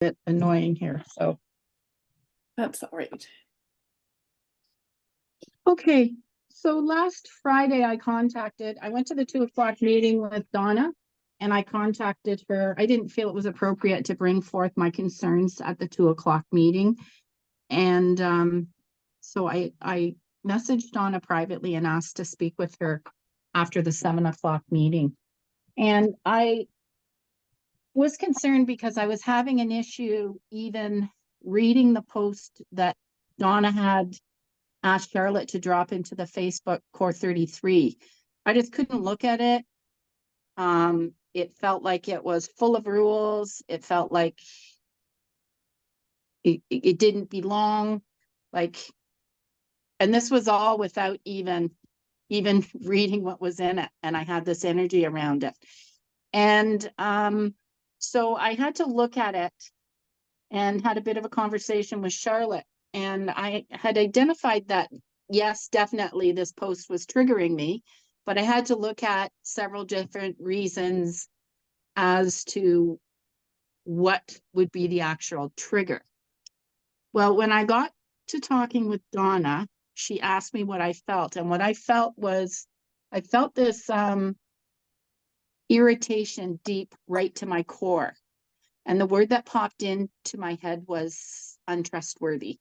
bit annoying here, so. That's all right. Okay, so last Friday I went to the 2 o'clock meeting with Donna and I contacted her. I didn't feel it was appropriate to bring forth my concerns at the 2 o'clock meeting. And so I messaged Donna privately and asked to speak with her after the 7 o'clock meeting. And I was concerned because I was having an issue even reading the post that Donna had asked Charlotte to drop into the Facebook Core 33. I just couldn't look at it. It felt like it was full of rules. It felt like it didn't belong. Like, and this was all without even reading what was in it. And I had this energy around it. And so I had to look at it and had a bit of a conversation with Charlotte. And I had identified that, yes, definitely this post was triggering me, but I had to look at several different reasons as to what would be the actual trigger. Well, when I got to talking with Donna, she asked me what I felt. And what I felt was, I felt this irritation deep right to my core. And the word that popped into my head was untrustworthy.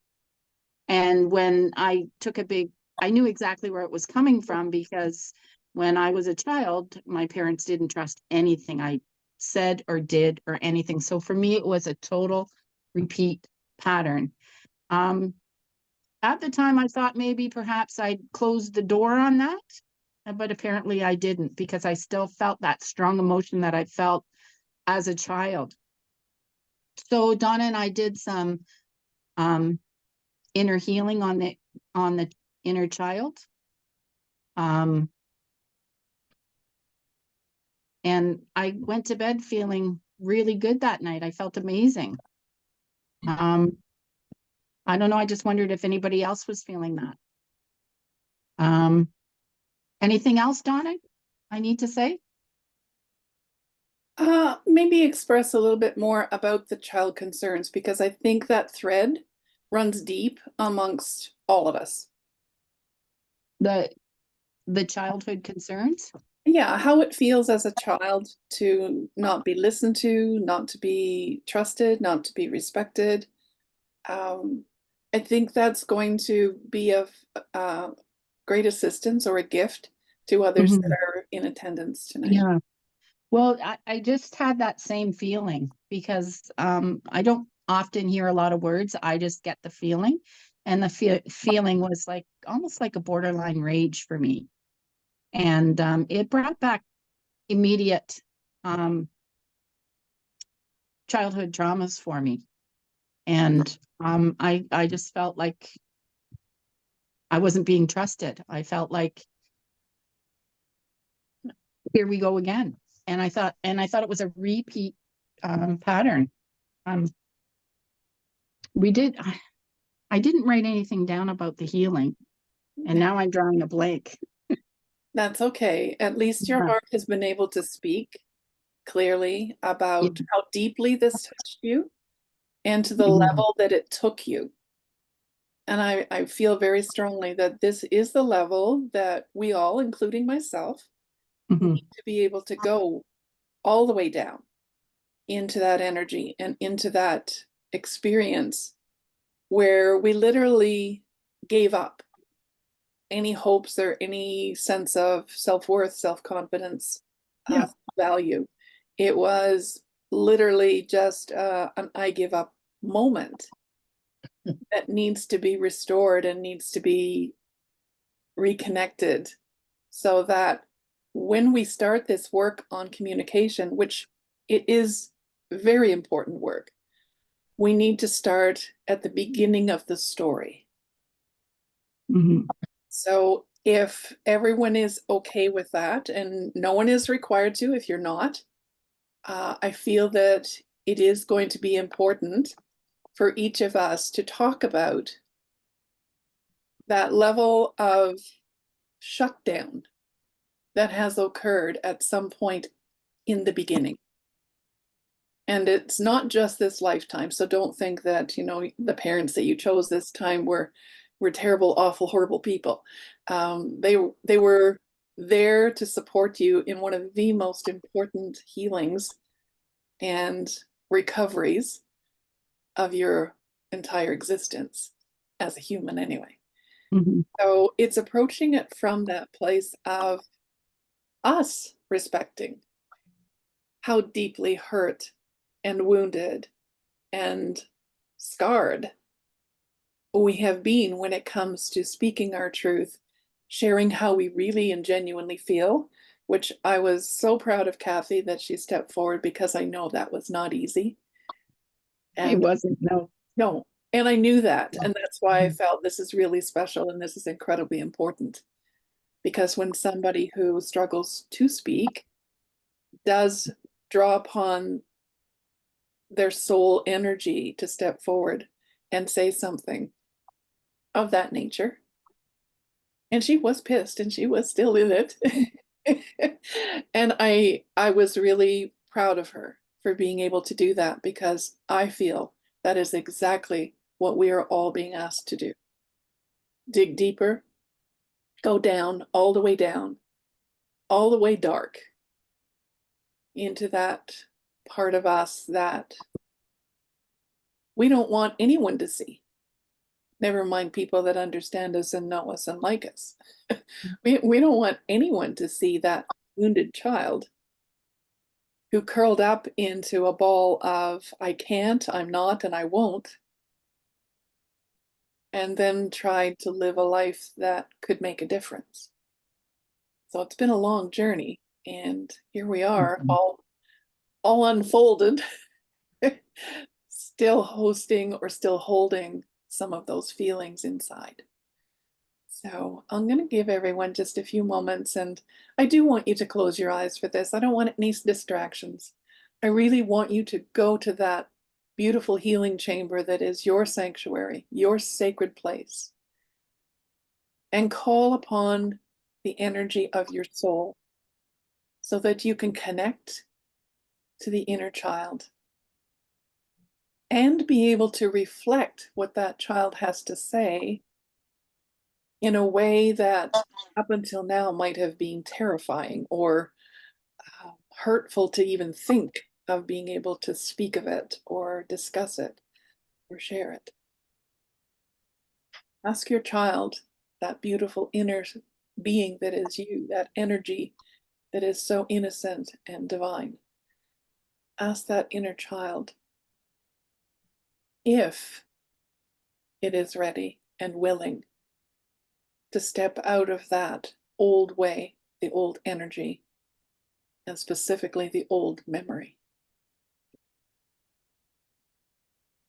And when I took I knew exactly where it was coming from, because when I was a child, my parents didn't trust anything I said or did or anything. So for me, it was a total repeat pattern. At the time, I thought maybe perhaps I'd closed the door on that, but apparently I didn't, because I still felt that strong emotion that I felt as a child. So Donna and I did some inner healing on the inner child. And I went to bed feeling really good that night. I felt amazing. I don't know. I just wondered if anybody else was feeling that. Anything else, Donna, I need to say? Maybe express a little bit more about the child concerns, because I think that thread runs deep amongst all of us. The childhood concerns? Yeah, how it feels as a child to not be listened to, not to be trusted, not to be respected. I think that's going to be of great assistance or a gift to others that are in attendance tonight. Yeah. Well, I just had that same feeling because I don't often hear a lot of words. I just get the feeling. And the feeling was like almost like a borderline rage for me. And it brought back immediate childhood traumas for me. And I just felt like I wasn't being trusted. I felt like, here we go again. And I thought it was a repeat pattern. We did, I didn't write anything down about the healing, and now I'm drawing a blank. That's okay. At least your heart has been able to speak clearly about how deeply this touched you and to the level that it took you. And I feel very strongly that this is the level that we all, including myself, need to be able to go all the way down into that energy and into that experience where we literally gave up any hopes or any sense of self-worth, self-confidence, value. It was literally just an I give up moment that needs to be restored and needs to be reconnected, so that when we start this work on communication, which it is very important work, we need to start at the beginning of the story. So if everyone is okay with that, and no one is required to if you're not, I feel that it is going to be important for each of us to talk about that level of shutdown that has occurred at some point in the beginning. And it's not just this lifetime. So don't think that, you know, the parents that you chose this time were terrible, awful, horrible people. They were there to support you in one of the most important healings and recoveries of your entire existence as a human anyway. Mhm. So it's approaching it from that place of us respecting how deeply hurt and wounded and scarred we have been when it comes to speaking our truth, sharing how we really and genuinely feel, which I was so proud of Kathy that she stepped forward because I know that was not easy. It And wasn't, no. no, and I knew that. And that's why I Mhm. felt this is really special and this is incredibly important. Because when somebody who struggles to speak does draw upon their soul energy to step forward and say something of that nature, and she was pissed and she was still in it. And I was really proud of her for being able to do that because I feel that is exactly what we are all being asked to do. Dig deeper, go down, all the way dark into that part of us that we don't want anyone to see. Never mind people that understand us and know us and like us. We don't want anyone to see that wounded child who curled up into a ball of I can't, I'm not, and I won't, and then tried to live a life that could make a difference. So it's been a long journey, and here we are, Mhm. all unfolded, still hosting or still holding some of those feelings inside. So I'm going to give everyone just a few moments, and I do want you to close your eyes for this. I don't want any distractions. I really want you to go to that beautiful healing chamber that is your sanctuary, your sacred place, and call upon the energy of your soul so that you can connect to the inner child and be able to reflect what that child has to say in a way that up until now might have been terrifying or hurtful to even think of being able to speak of it or discuss it or share it. Ask your child, that beautiful inner being that is you, that energy that is so innocent and divine. Ask that inner child if it is ready and willing to step out of that old way, the old energy, and specifically the old memory.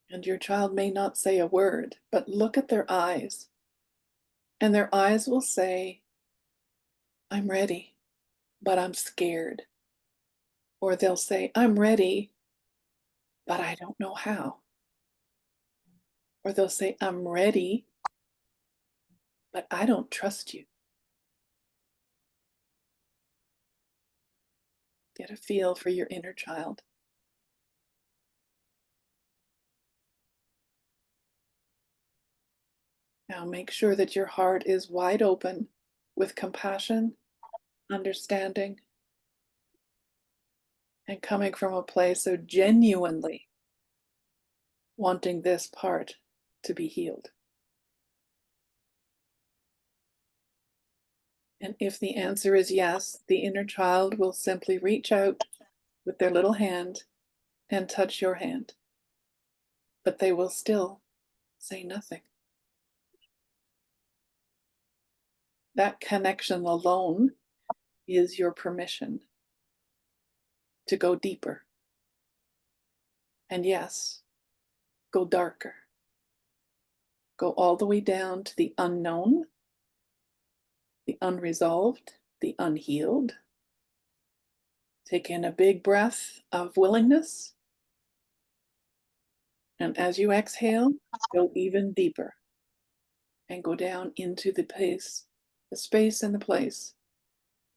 And your child may not say a word, but look at their eyes, and their eyes will say, I'm ready, but I'm scared. Or they'll say, I'm ready, but I don't know how. Or they'll say, I'm ready, but I don't trust you. Get a feel for your inner child. Now make sure that your heart is wide open with compassion, understanding, and coming from a place of genuinely wanting this part to be healed. And if the answer is yes, the inner child will simply reach out with their little hand and touch your hand. But they will still say nothing. That connection alone is your permission to go deeper. And yes, go darker. Go all the way down to the unknown, the unresolved, the unhealed. Take in a big breath of willingness. And as you exhale, go even deeper and go down into the space and the place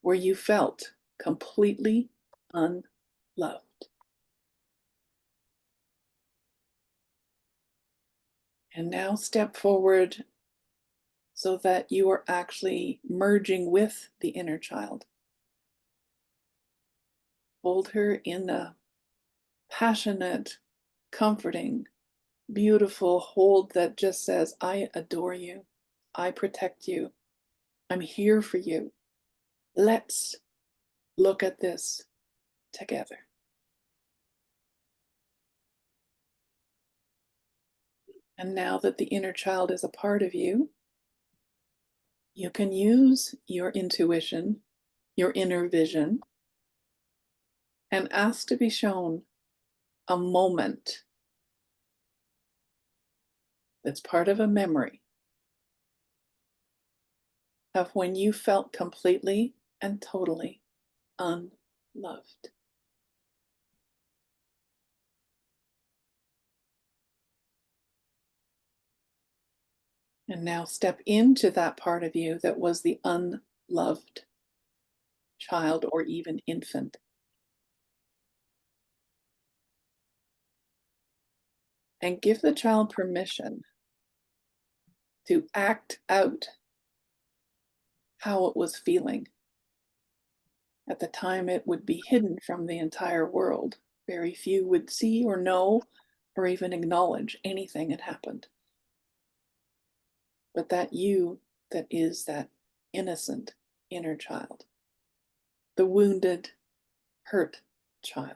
where you felt completely unloved. And now step forward so that you are actually merging with the inner child. Hold her in a passionate, comforting, beautiful hold that just says, I adore you. I protect you. I'm here for you. Let's look at this together. And now that the inner child is a part of you, you can use your intuition, your inner vision, and ask to be shown a moment that's part of a memory of when you felt completely and totally unloved. And now step into that part of you that was the unloved child or even infant. And give the child permission to act out how it was feeling. At the time, it would be hidden from the entire world. Very few would see or know or even acknowledge anything had happened. But that you, that is that innocent inner child, the wounded, hurt child,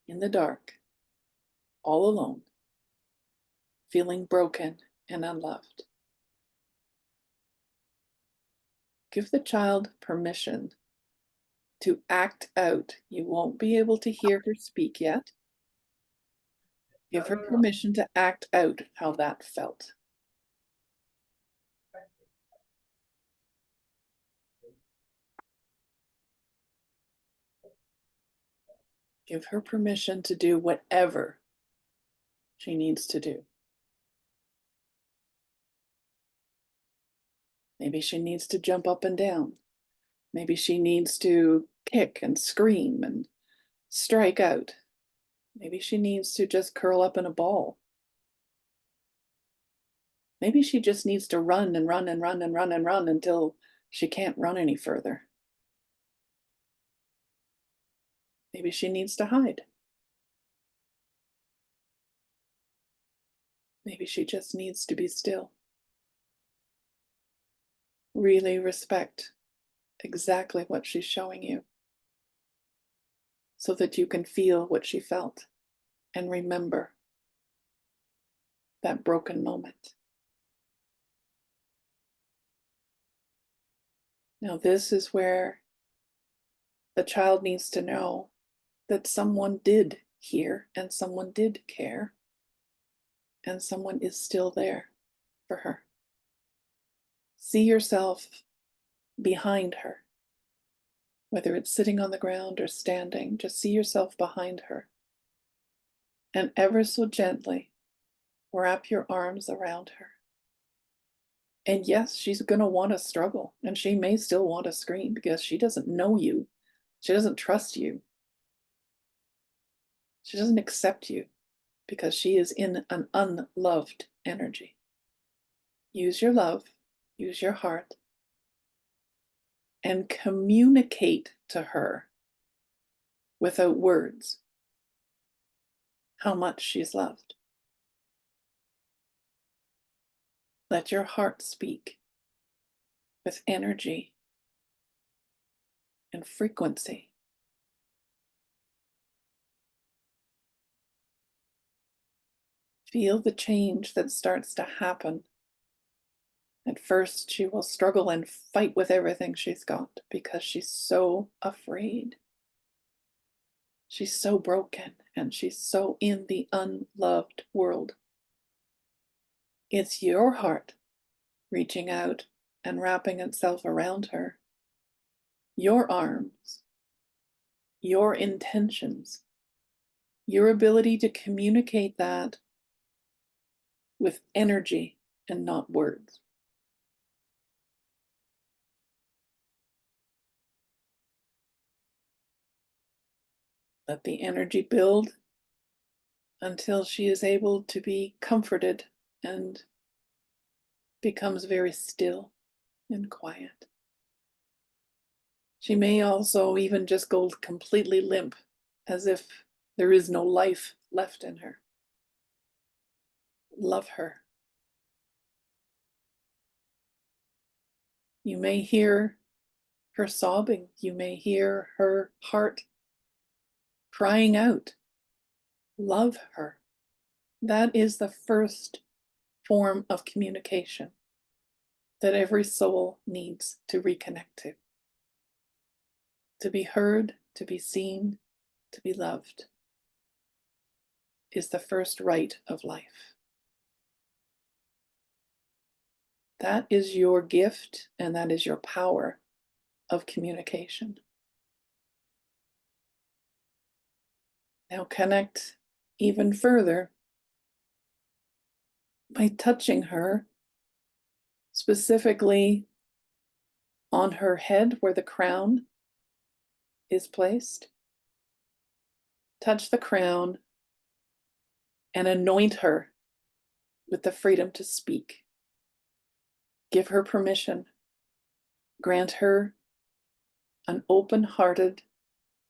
in the dark, all alone, feeling broken and unloved. Give the child permission to act out. You won't be able to hear her speak yet. Give her permission to act out how that felt. Give her permission to do whatever she needs to do. Maybe she needs to jump up and down. Maybe she needs to kick and scream and strike out. Maybe she needs to just curl up in a ball. Maybe she just needs to run and run and run and run and run until she can't run any further. Maybe she needs to hide. Maybe she just needs to be still. Really respect exactly what she's showing you so that you can feel what she felt and remember that broken moment. Now, this is where the child needs to know that someone did hear and someone did care and someone is still there for her. See yourself behind her, whether it's sitting on the ground or standing, just see yourself behind her. And ever so gently wrap your arms around her. And yes, she's going to want to struggle, and she may still want to scream because she doesn't know you. She doesn't trust you. She doesn't accept you because she is in an unloved energy. Use your love, use your heart, and communicate to her without words how much she's loved. Let your heart speak with energy and frequency. Feel the change that starts to happen. At first, she will struggle and fight with everything she's got because she's so afraid. She's so broken and she's so in the unloved world. It's your heart reaching out and wrapping itself around her. Your arms, your intentions, your ability to communicate that with energy and not words. Let the energy build until she is able to be comforted and becomes very still and quiet. She may also even just go completely limp, as if there is no life left in her. Love her. You may hear her sobbing. You may hear her heart crying out. Love her. That is the first form of communication that every soul needs to reconnect to. To be heard, to be seen, to be loved is the first right of life. That is your gift, and that is your power of communication. Now connect even further by touching her, specifically on her head where the crown is placed. Touch the crown and anoint her with the freedom to speak. Give her permission. Grant her an open-hearted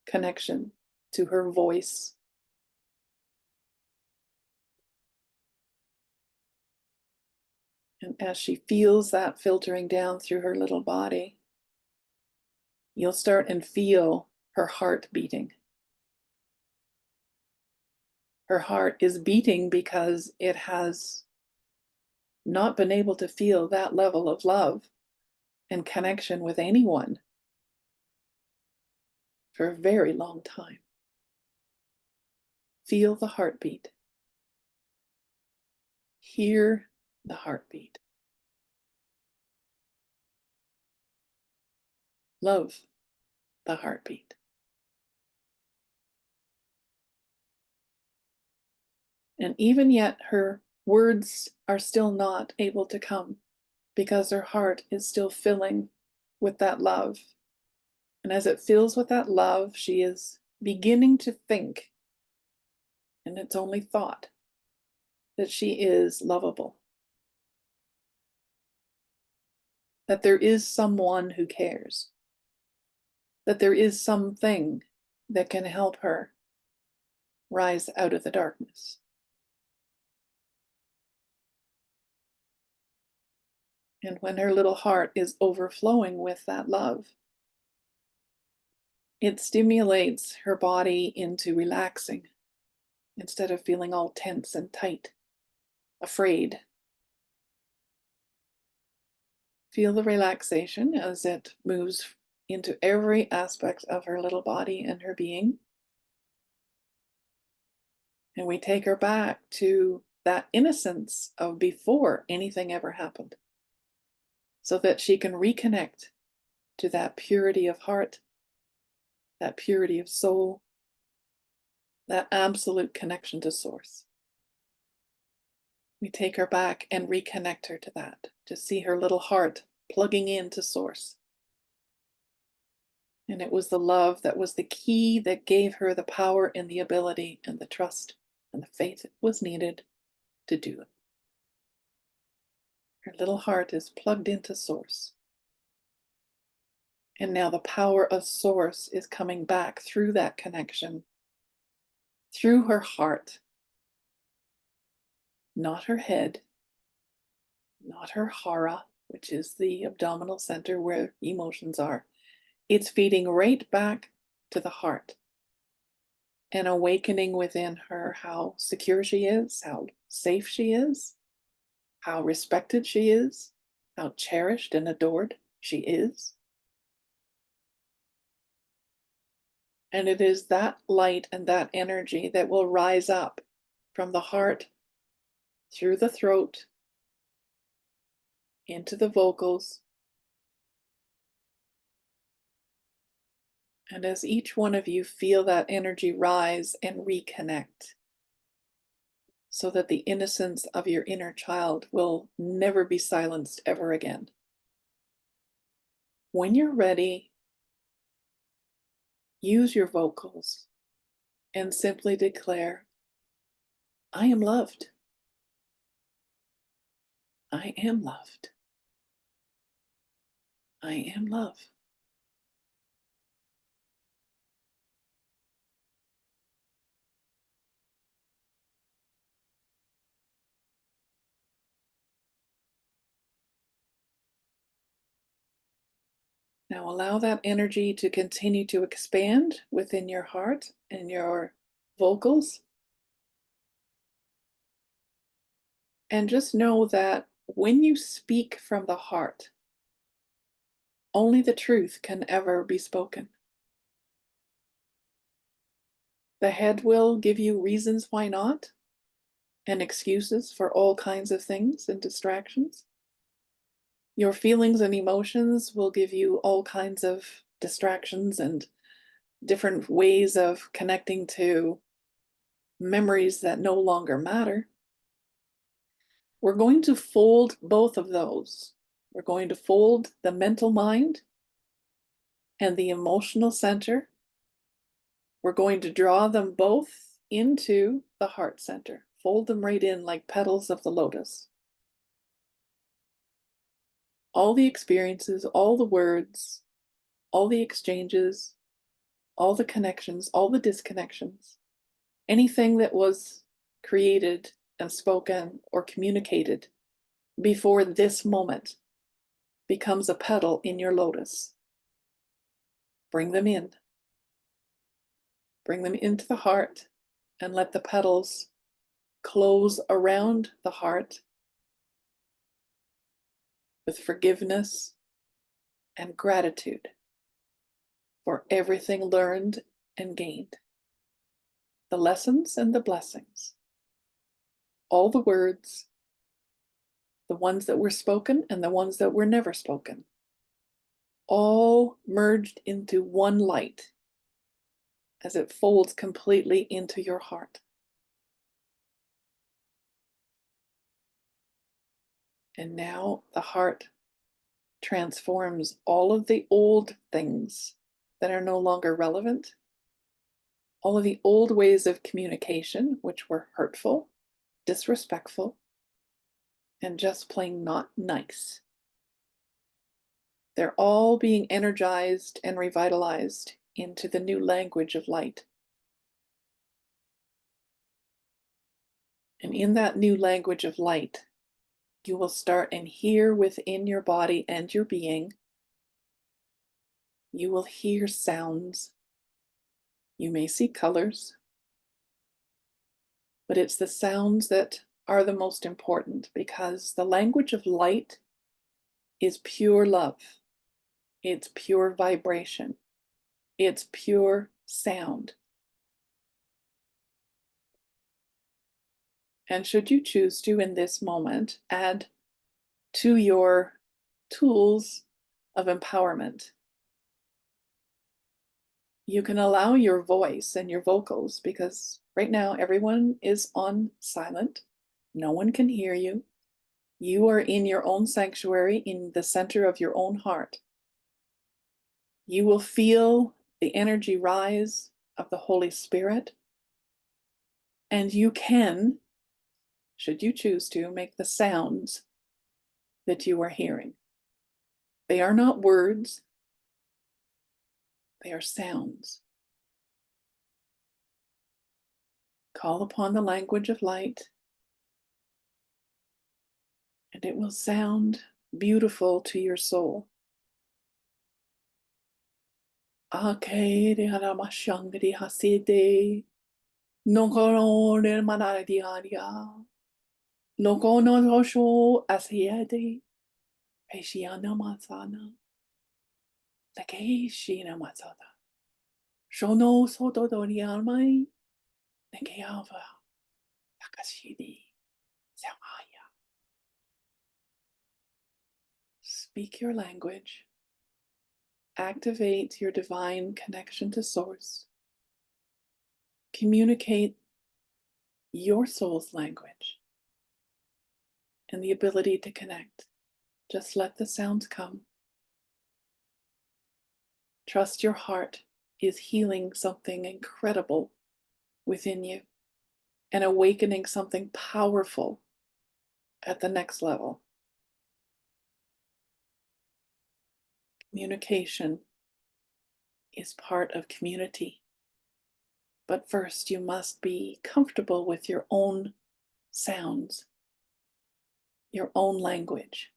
connection to her voice. And as she feels that filtering down through her little body, you'll start and feel her heart beating. Her heart is beating because it has not been able to feel that level of love and connection with anyone for a very long time. Feel the heartbeat. Hear the heartbeat. Love the heartbeat. And even yet, her words are still not able to come because her heart is still filling with that love. And as it fills with that love, she is beginning to think, and it's only thought, that she is lovable. That there is someone who cares. That there is something that can help her rise out of the darkness. And when her little heart is overflowing with that love, it stimulates her body into relaxing instead of feeling all tense and tight, afraid. Feel the relaxation as it moves into every aspect of her little body and her being. And we take her back to that innocence of before anything ever happened, so that she can reconnect to that purity of heart, that purity of soul, that absolute connection to source. We take her back and reconnect her to that, to see her little heart plugging into source. And it was the love that was the key that gave her the power and the ability and the trust and the faith it was needed to do it. Her little heart is plugged into source. And now the power of source is coming back through that connection, through her heart, not her head, not her hara, which is the abdominal center where emotions are. It's feeding right back to the heart and awakening within her how secure she is, how safe she is, how respected she is, how cherished and adored she is. And it is that light and that energy that will rise up from the heart, through the throat, into the vocals. And as each one of you feel that energy rise and reconnect, so that the innocence of your inner child will never be silenced ever again. When you're ready, use your vocals and simply declare, I am loved. I am loved. I am love. Now allow that energy to continue to expand within your heart and your vocals. And just know that when you speak from the heart, only the truth can ever be spoken. The head will give you reasons why not, and excuses for all kinds of things and distractions. Your feelings and emotions will give you all kinds of distractions and different ways of connecting to memories that no longer matter. We're going to fold both of those. We're going to fold the mental mind and the emotional center. We're going to draw them both into the heart center. Fold them right in like petals of the lotus. All the experiences, all the words, all the exchanges, all the connections, all the disconnections, anything that was created and spoken or communicated before this moment becomes a petal in your lotus. Bring them in. Bring them into the heart and let the petals close around the heart with forgiveness and gratitude for everything learned and gained, the lessons and the blessings, all the words, the ones that were spoken and the ones that were never spoken, all merged into one light as it folds completely into your heart. And now the heart transforms all of the old things that are no longer relevant, all of the old ways of communication, which were hurtful, disrespectful, and just plain not nice. They're all being energized and revitalized into the new language of light. And in that new language of light, you will start and hear within your body and your being. You will hear sounds. You may see colors, but it's the sounds that are the most important, because the language of light is pure love. It's pure vibration. It's pure sound. And should you choose to, in this moment, add to your tools of empowerment, you can allow your voice and your vocals, because right now everyone is on silent. No one can hear you. You are in your own sanctuary, in the center of your own heart. You will feel the energy rise of the Holy Spirit, and you can, should you choose to, make the sounds that you are hearing. They are not words, they are sounds. Call upon the language of light, and it will sound beautiful to your soul. Ake de haramashangri haside, nokono de manadiaria, lokono rosho asiede, peshiana matsana, takeshina matsada, shono soto doriamai, nekeava, takashidi, samaya. Speak your language. Activate your divine connection to Source. Communicate your soul's language and the ability to connect. Just let the sounds come. Trust your heart is healing something incredible within you and awakening something powerful at the next level. Communication is part of community. But first, you must be comfortable with your own sounds, your own language.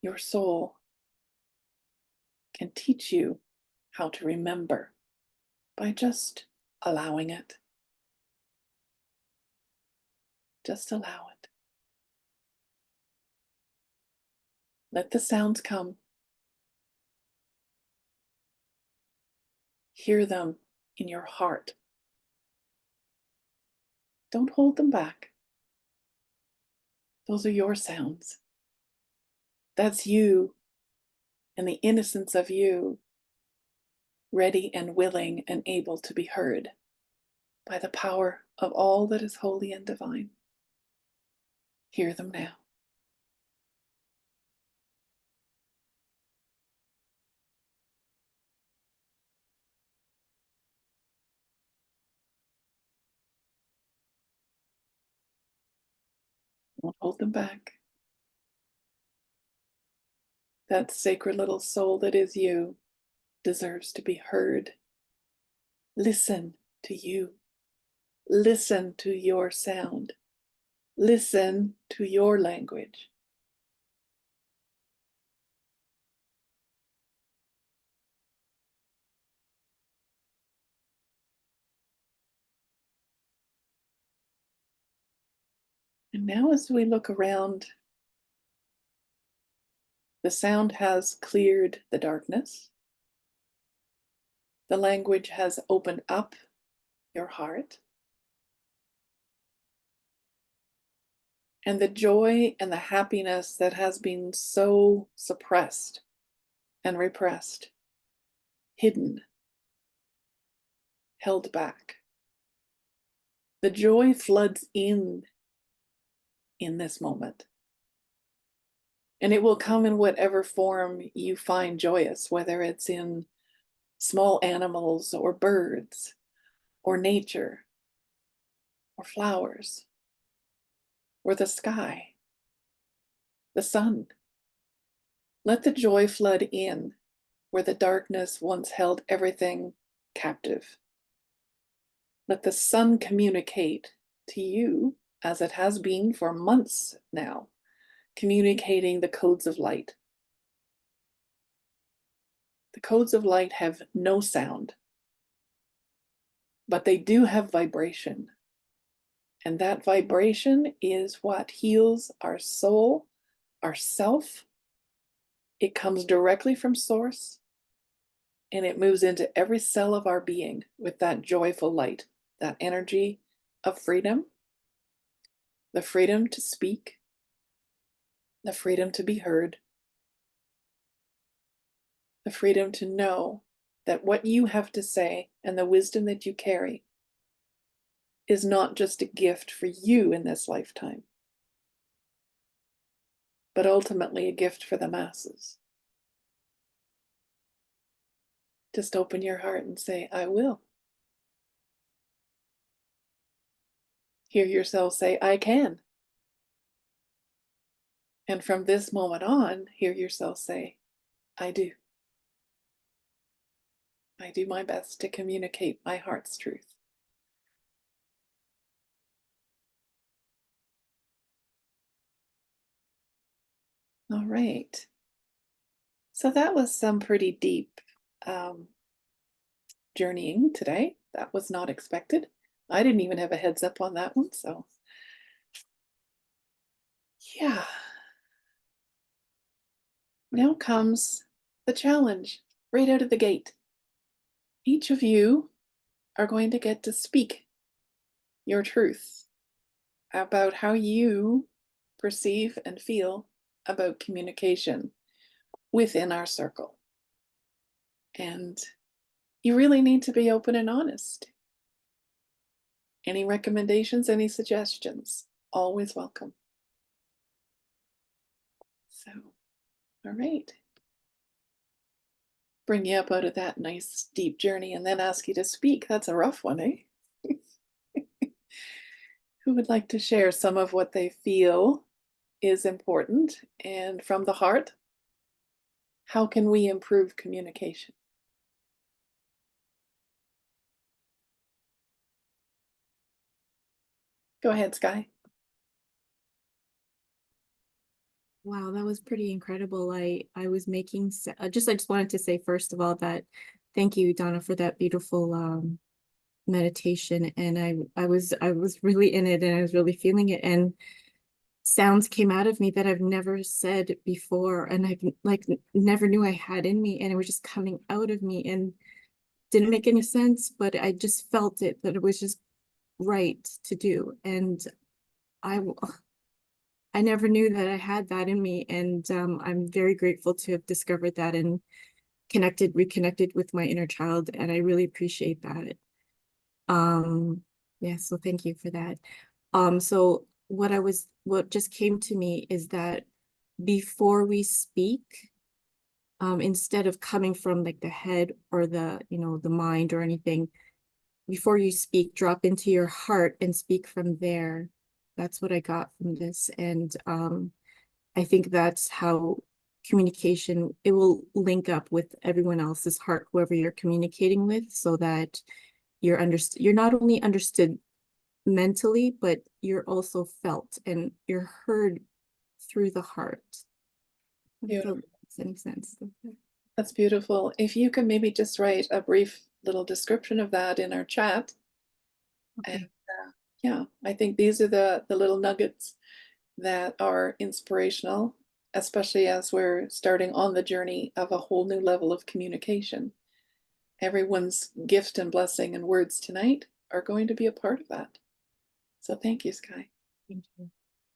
Your soul can teach you how to remember by just allowing it. Just allow it. Let the sounds come. Hear them in your heart. Don't hold them back. Those are your sounds. That's you and the innocence of you, ready and willing and able to be heard by the power of all that is holy and divine. Hear them now. Don't hold them back. That sacred little soul that is you deserves to be heard. Listen to you. Listen to your sound. Listen to your language. And now, as we look around, the sound has cleared the darkness. The language has opened up your heart. And the joy and the happiness that has been so suppressed and repressed, hidden, held back. The joy floods in this moment. And it will come in whatever form you find joyous, whether it's in small animals or birds or nature or flowers or the sky, the sun. Let the joy flood in where the darkness once held everything captive. Let the sun communicate to you, as it has been for months now, communicating the codes of light. The codes of light have no sound, but they do have vibration. And that vibration is what heals our soul, our self. It comes directly from source, and it moves into every cell of our being with that joyful light, that energy of freedom, the freedom to speak, the freedom to be heard, the freedom to know that what you have to say and the wisdom that you carry is not just a gift for you in this lifetime, but ultimately a gift for the masses. Just open your heart and say, I will. Hear yourself say, I can. And from this moment on, hear yourself say, I do. I do my best to communicate my heart's truth. All right. So that was some pretty deep journeying today. That was not expected. I didn't even have a heads up on that one. So yeah. Now comes the challenge right out of the gate. Each of you are going to get to speak your truth about how you perceive and feel about communication within our circle. And you really need to be open and honest. Any recommendations, any suggestions, always welcome. So, all right. Bring you up out of that nice deep journey and then ask you to speak. That's a rough one, eh? Who would like to share some of what they feel is important and from the heart? How can we improve communication? Go ahead, Sky. Wow, that was pretty incredible. I was making I just wanted to say first of all that thank you, Donna, for that beautiful meditation. And I was really in it and I was really feeling it. And sounds came out of me that I've never said before, and I've like never knew I had in me, and it was just coming out of me and didn't make any sense, but I just felt it that it was just right to do. And I I never knew that I had that in me, and I'm very grateful to have discovered that and reconnected with my inner child, and I really appreciate that. Yeah, so thank you for that. So what just came to me is that before we speak, instead of coming from like the head or the mind or anything, before you speak, drop into your heart and speak from there. That's what I got from this. And I think that's how communication, it will link up with everyone else's heart, whoever you're communicating with, so that you're not only understood mentally, but you're also felt and you're heard through the heart. Beautiful. Does that make sense? That's beautiful. If you could maybe just write a brief little description of that in our chat. Okay. And yeah, I think these are the little nuggets that are inspirational, especially as we're starting on the journey of a whole new level of communication. Everyone's gift and blessing and words tonight are going to be a part of that. So thank you, Sky. Thank you.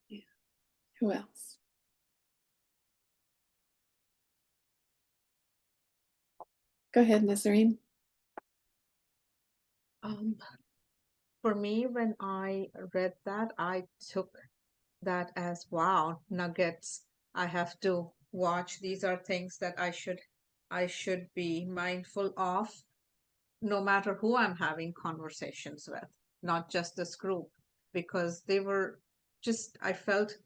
Yeah. Who else? Go ahead, Nazarene. Um, for me, when I read that, I took that as wow, nuggets. I have to watch. These are things that I should be mindful of, no matter who I'm having conversations with, not just this group, because they were just, I felt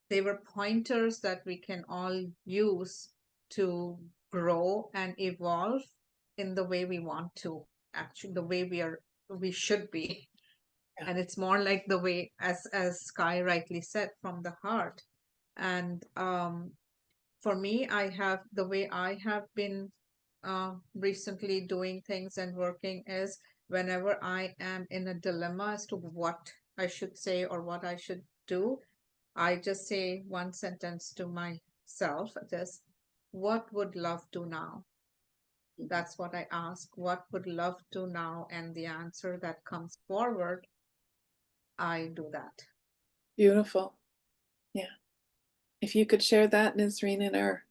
they were pointers that we can all use to grow and evolve in the way we want to, actually, the way we should be. Yeah. And it's more like the way, as Sky rightly said, from the heart. And for me, I have the way I have been recently doing things and working is whenever I am in a dilemma as to what I should say or what I should do, I just say one sentence to myself, just, what would love do now? That's what I ask. What would love do now? And the answer that comes forward, I do that. Beautiful. Yeah. If you could share that, Nazreen, in our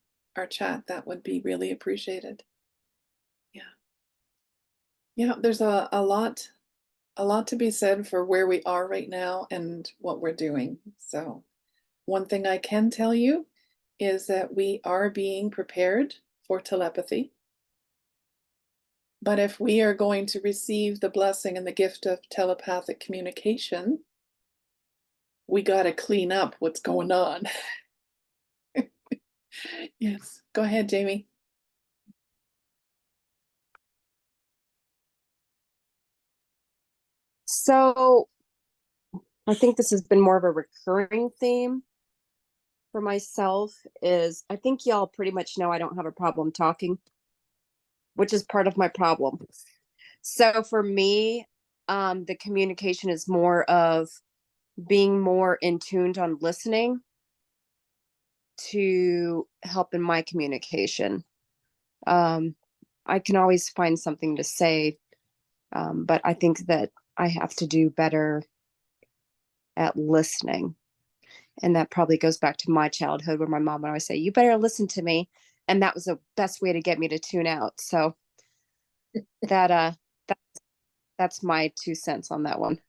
chat, that would be really appreciated. Yeah. Yeah, there's a lot to be said for where we are right now and what we're doing. So one thing I can tell you is that we are being prepared for telepathy. But if we are going to receive the blessing and the gift of telepathic communication, we got to clean up what's going on. Yes, go ahead, Jamie. So I think this has been more of a recurring theme for myself is I think y'all pretty much know I don't have a problem talking, which is part of my problem. So for me, the communication is more of being more in tuned on listening to help in my communication. I can always find something to say, but I think that I have to do better at listening. And that probably goes back to my childhood where my mom would always say, you better listen to me. And that was the best way to get me to tune out. So that that's my 2 cents on that one.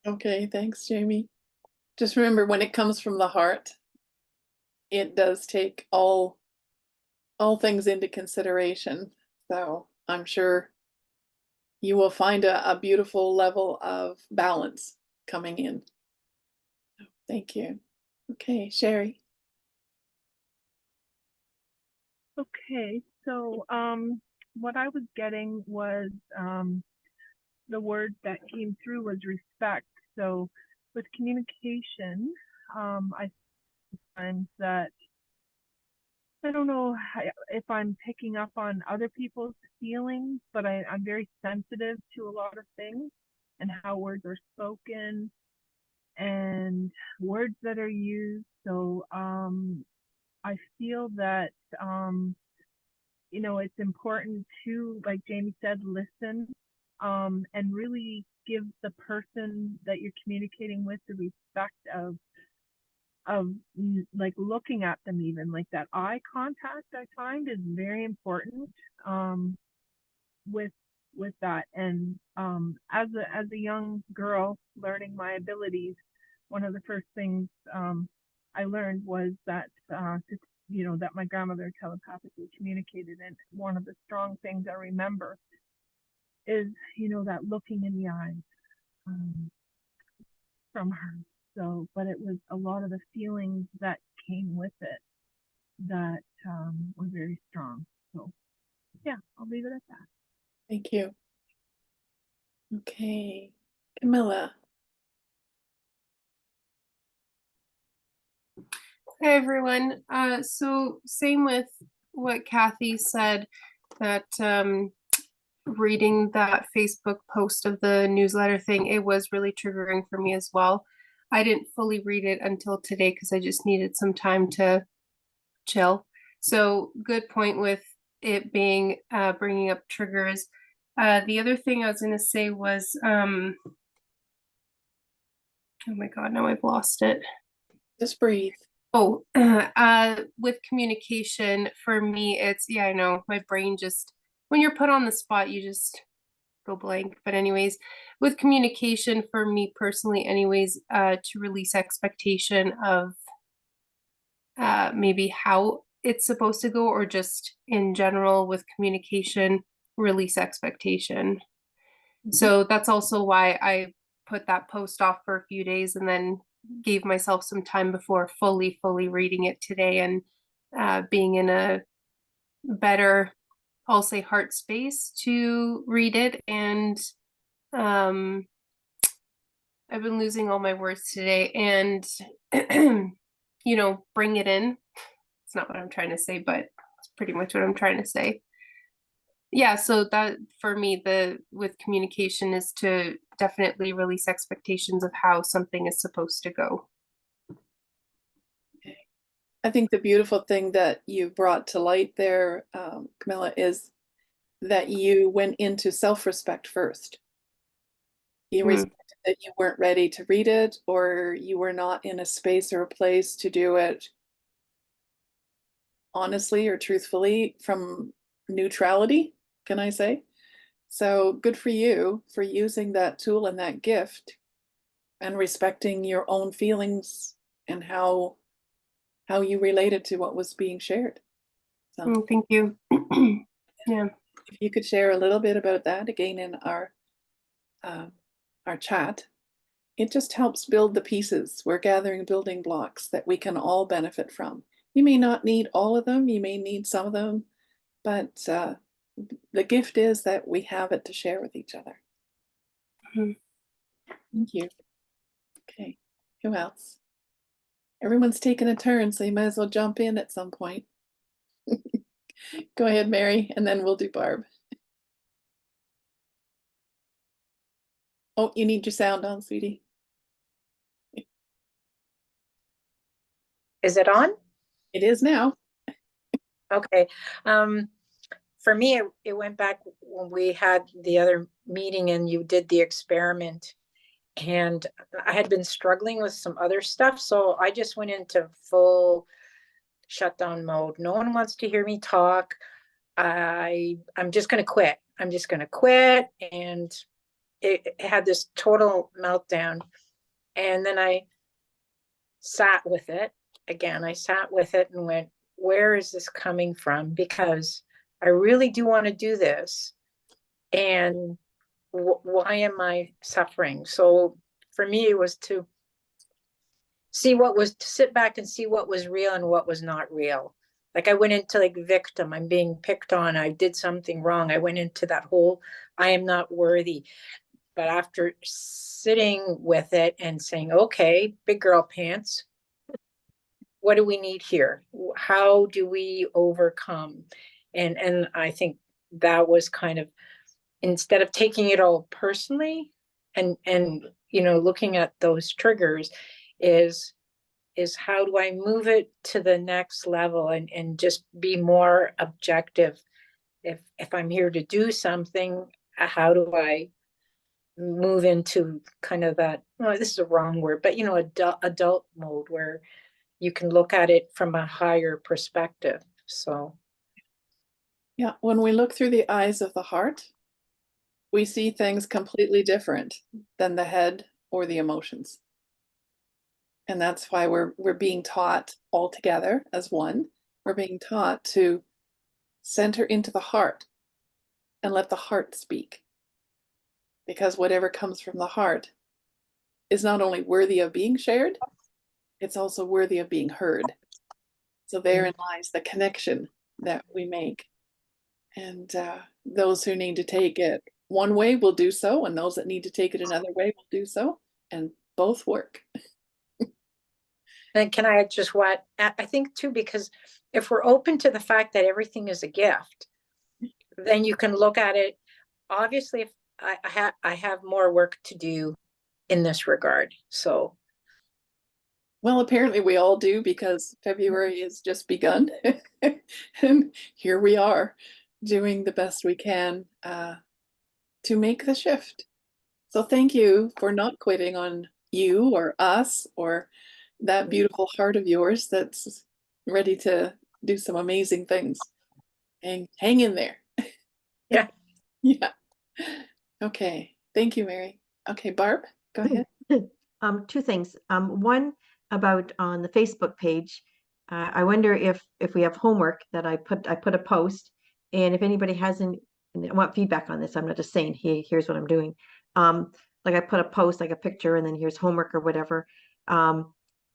Okay, thanks, Jamie. Just remember, when it comes from the heart, it does take all things into consideration. So I'm sure you will find a beautiful level of balance coming in. Thank you. Okay, Sherry. Okay, so what I was getting was the word that came through was respect. So with communication, I find that I don't know if I'm picking up on other people's feelings, but I'm very sensitive to a lot of things and how words are spoken and words that are used. So I feel that you know, it's important to, like Jamie said, listen, and really give the person that you're communicating with the respect of like looking at them, even like that eye contact I find is very important with that. And as a young girl learning my abilities, one of the first things I learned was that you know, that my grandmother telepathically communicated, and one of the strong things I remember is, you know, that looking in the eyes from her. So, but it was a lot of the feelings that came with it that were very strong. So, yeah, I'll leave it at that. Thank you. Okay, Camilla. Hey everyone. So same with what Kathy said, that reading that Facebook post of the newsletter thing, it was really triggering for me as well. I didn't fully read it until today because I just needed some time to chill. So good point with it being bringing up triggers. The other thing I was going to say was, oh my God, now I've lost it. Just breathe. Oh, with communication, for me, it's, yeah, I know, my brain just, when you're put on the spot, you just go blank. But anyways, with communication, for me personally, anyways, to release expectation of maybe how it's supposed to go, or just in general with communication, release expectation. So that's also why I put that post off for a few days and then gave myself some time before fully reading it today, and being in a better, I'll say, heart space to read it. And I've been losing all my words today, and you know, bring it in. It's not what I'm trying to say, but it's pretty much what I'm trying to say. Yeah, so that for me, the with communication is to definitely release expectations of how something is supposed to go. I think the beautiful thing that you brought to light there, Camilla, is that you went into self-respect first. You respected that you weren't ready to read it, or you were not in a space or a place to do it honestly or truthfully from neutrality, can I say? So good for you for using that tool and that gift and respecting your own feelings and how you related to what was being shared. So Thank you. Yeah. if you could share a little bit about that again in our chat, it just helps build the pieces. We're gathering building blocks that we can all benefit from. You may not need all of them, you may need some of them, but the gift is that we have it to share with each other. Thank you. Okay, who else? Everyone's taking a turn, so you might as well jump in at some point. Go ahead, Mary, and then we'll do Barb. Oh, you need your sound on, sweetie. Is it on? It is now. Okay. For me, it went back when we had the other meeting and you did the experiment, and I had been struggling with some other stuff. So I just went into full shutdown mode. No one wants to hear me talk. I'm just going to quit. I'm just going to quit. And it had this total meltdown. And then I sat with it again. I sat with it and went, where is this coming from? Because I really do want to do this. And why am I suffering? So for me, it was to sit back and see what was real and what was not real. like I went into like victim, I'm being picked on, I did something wrong. I went into that whole, I am not worthy. But after sitting with it and saying, okay, big girl pants, what do we need here? How do we overcome? And I think that was kind of, instead of taking it all personally and you know, looking at those triggers, is how do I move it to the next level and just be more objective? If I'm here to do something, how do I move into kind of that, well, this is a wrong word, but you know, adult mode where you can look at it from a higher perspective. So Yeah, when we look through the eyes of the heart, we see things completely different than the head or the emotions. And that's why we're being taught all together as one. We're being taught to center into the heart and let the heart speak. Because whatever comes from the heart is not only worthy of being shared, it's also worthy of being heard. So therein lies the connection that we make. And those who need to take it one way will do so, and those that need to take it another way will do so, and both work. and can I just what I think too, because if we're open to the fact that everything is a gift, then you can look at it. Obviously, if I have more work to do in this regard. So Well, apparently we all do, because February has just begun. And here we are doing the best we can to make the shift. So thank you for not quitting on you or us or that beautiful heart of yours that's ready to do some amazing things. And hang in there. yeah. Yeah. Okay. Thank you, Mary. Okay, Barb, go ahead. Two things. One about on the Facebook page. I wonder if we have homework that I put a post, and if anybody hasn't, and I want feedback on this. I'm not just saying, hey, here's what I'm doing. Like I put a post, like a picture, and then here's homework or whatever.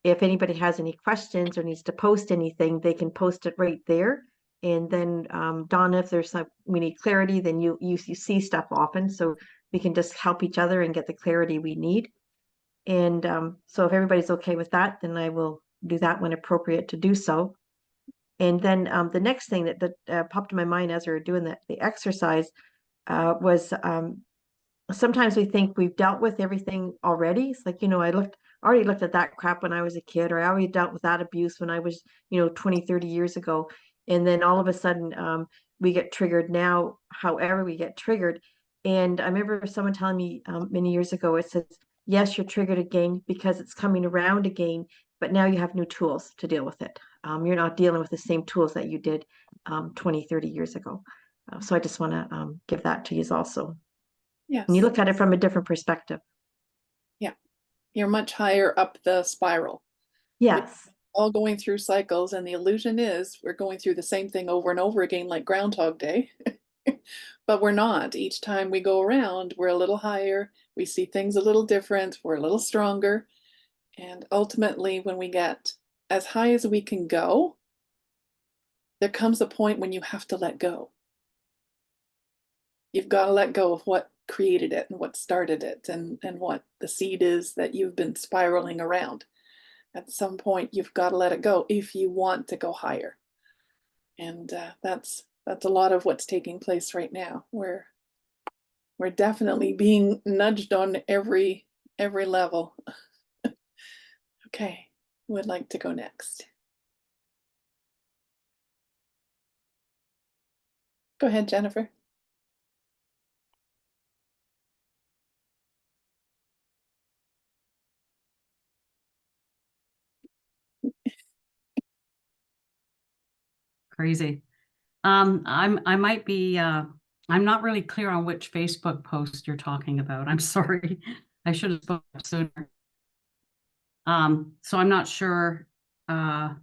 If anybody has any questions or needs to post anything, they can post it right there. And then Donna, if there's some we need clarity, then you see stuff often, so we can just help each other and get the clarity we need. And so if everybody's okay with that, then I will do that when appropriate to do so. And then the next thing that popped in my mind as we were doing the exercise was sometimes we think we've dealt with everything already. It's like, I already looked at that crap when I was a kid, or I already dealt with that abuse when I was, 20, 30 years ago. And then all of a sudden we get triggered now, however we get triggered. And I remember someone telling me many years ago, it says, yes, you're triggered again because it's coming around again, but now you have new tools to deal with it. You're not dealing with the same tools that you did 20, 30 years ago. So I just want to give that to you also. Yes. And you look at it from a different perspective. Yeah. You're much higher up the spiral. Yes. We're all going through cycles, and the illusion is we're going through the same thing over and over again, like Groundhog Day. But we're not. Each time we go around, we're a little higher. We see things a little different. We're a little stronger. And ultimately, when we get as high as we can go, there comes a point when you have to let go. You've got to let go of what created it and what started it, and what the seed is that you've been spiraling around. At some point, you've got to let it go if you want to go higher. And that's a lot of what's taking place right now. We're definitely being nudged on every level. Okay, who would like to go next? Go ahead, Jennifer. Crazy. I might be, I'm not really clear on which Facebook post you're talking about. I'm sorry. I should have spoken up sooner. So I'm not sure, the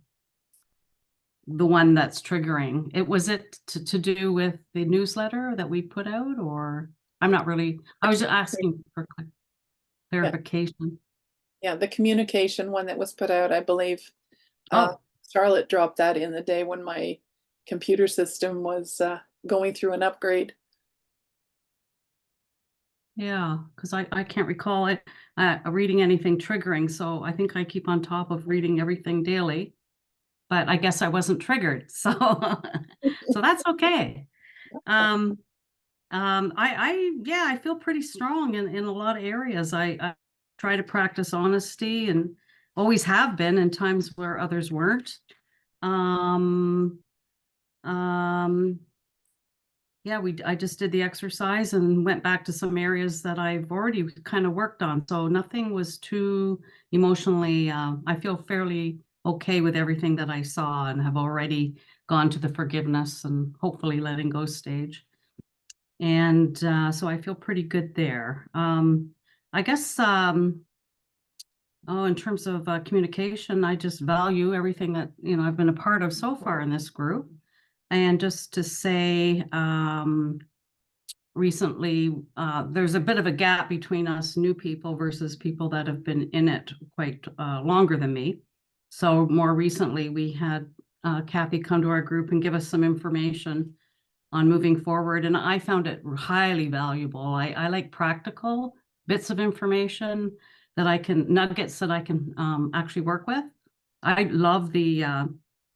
one that's triggering it. Was it to do with the newsletter that we put out, or I'm not really, I was asking for clarification. Yeah, the communication one that was put out, I believe. Oh, Charlotte dropped that in the day when my computer system was going through an upgrade. Yeah, because I can't recall it reading anything triggering, so I think I keep on top of reading everything daily. But I guess I wasn't triggered, so so that's okay. Yeah, I feel pretty strong in a lot of areas. I try to practice honesty and always have been in times where others weren't. Um, um, yeah, I just did the exercise and went back to some areas that I've already kind of worked on. So nothing was too emotionally, I feel fairly okay with everything that I saw and have already gone to the forgiveness and hopefully letting go stage. And so I feel pretty good there. I guess, in terms of communication, I just value everything that, I've been a part of so far in this group. And just to say, recently, there's a bit of a gap between us new people versus people that have been in it quite longer than me. So more recently, we had Kathy come to our group and give us some information on moving forward. And I found it highly valuable. I like practical bits of information nuggets that I can actually work with. I love the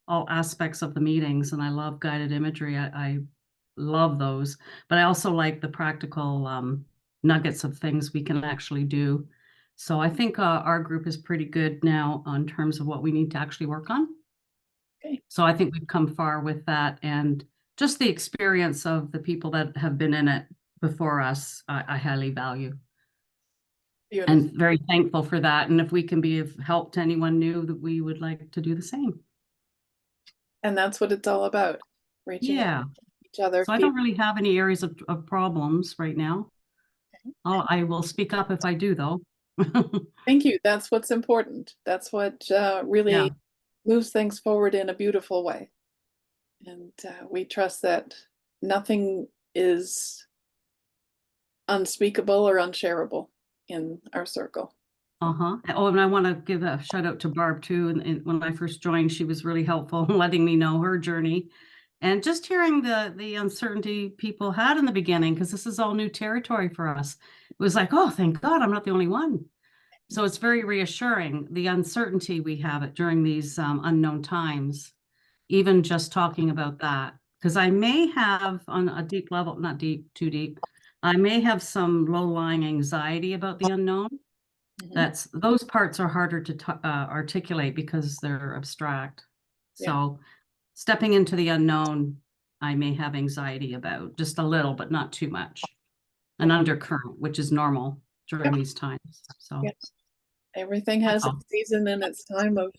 all aspects of the meetings and I love guided imagery. I love those, but I also like the practical nuggets of things we can actually do. So I think our group is pretty good now in terms of what we need to actually work on. Okay. So I think we've come far with that, and just the experience of the people that have been in it before us, I highly value. Beautiful. And very thankful for that. And if we can be of help to anyone new, that we would like to do the same. And that's what it's all about. Reaching out to each other. So I don't really have any areas of problems right now. I will speak up if I do, though. Thank you. That's what's important. That's what really moves things forward in a beautiful way. And we trust that nothing is unspeakable or unshareable in our circle. Oh, and I want to give a shout out to Barb too. And when I first joined, she was really helpful in letting me know her journey. And just hearing the uncertainty people had in the beginning, because this is all new territory for us. It was like, oh, thank God I'm not the only one. So it's very reassuring, the uncertainty we have it during these unknown times, even just talking about that. Because I may have on a deep level, not deep, too deep, I may have some low-lying anxiety about the unknown. Those parts are harder to articulate because they're abstract. So stepping into the unknown, I may have anxiety about just a little, but not too much. An undercurrent, which is normal during these times. So everything has a season and its time of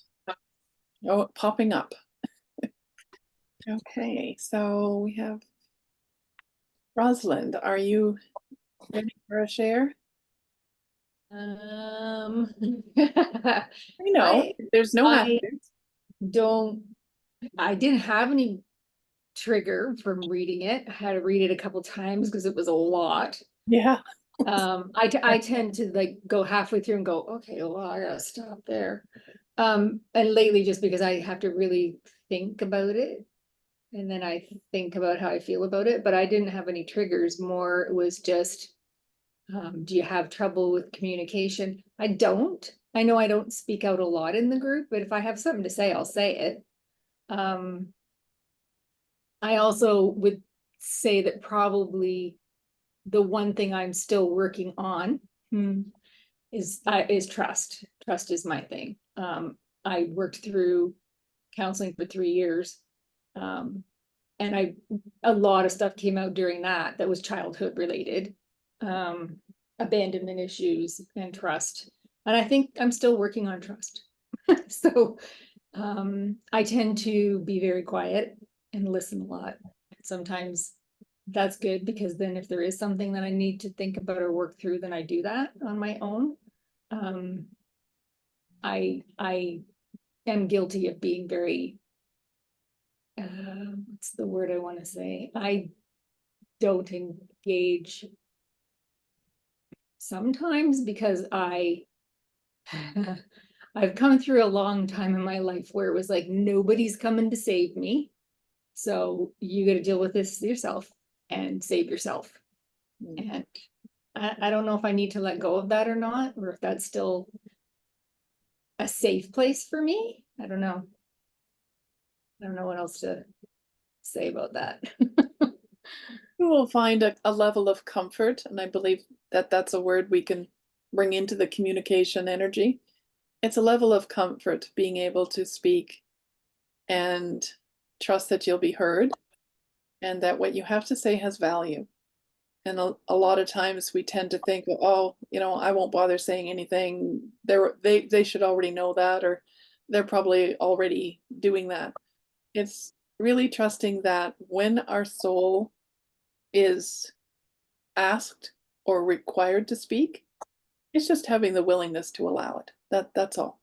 popping up. Okay, so we have Rosalind. Are you ready for a share? I know there's no I didn't have any trigger from reading it. I had to read it a couple times because it was a lot. Yeah. I tend to like go halfway through and go, okay, well, I gotta stop there. And lately, just because I have to really think about it, and then I think about how I feel about it, but I didn't have any triggers. More, it was just, do you have trouble with communication? I don't. I know I don't speak out a lot in the group, but if I have something to say, I'll say it. I also would say that probably the one thing I'm still working on is trust. Trust is my thing. I worked through counseling for 3 years. And a lot of stuff came out during that was childhood related, abandonment issues and trust. And I think I'm still working on trust. So I tend to be very quiet and listen a lot. Sometimes that's good because then if there is something that I need to think about or work through, then I do that on my own. I am guilty of being very, what's the word I want to say? I don't engage sometimes because I've come through a long time in my life where it was like, nobody's coming to save me. So you got to deal with this yourself and save yourself. And I don't know if I need to let go of that or not, or if that's still a safe place for me. I don't know. I don't know what else to say about that. You will find a level of comfort, and I believe that that's a word we can bring into the communication energy. It's a level of comfort being able to speak and trust that you'll be heard and that what you have to say has value. And a lot of times we tend to think, oh, you know, I won't bother saying anything. They should already know that, or they're probably already doing that. It's really trusting that when our soul is asked or required to speak, it's just having the willingness to allow it. That's all.